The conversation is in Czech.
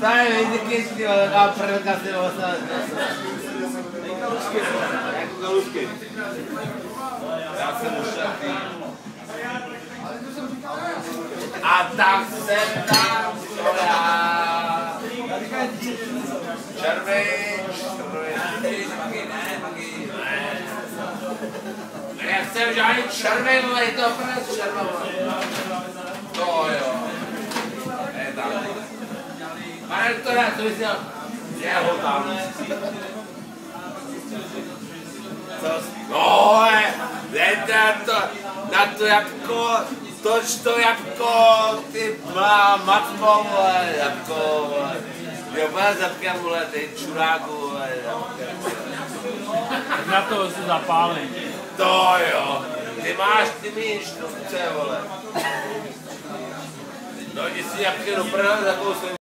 Tady vidíš, ty vole, taková prdelka si vlastně. Jako galusky. Já jsem už šatý. A tak jsem tam stojá. Červeň. Já jsem žádný červeň, ale je to opravdu červeň. To jo. Je tak. Pane doktore, co bys měl? Jeho tam. No, jdete na to jabko, toč to jabko, ty matko, jabko, vole. Jo, pane zadkem, vole, ty čuráku, vole, Na to se zapálí. To jo, ty míš, to chce, vole. No, jdi si jabky do prdele, takovou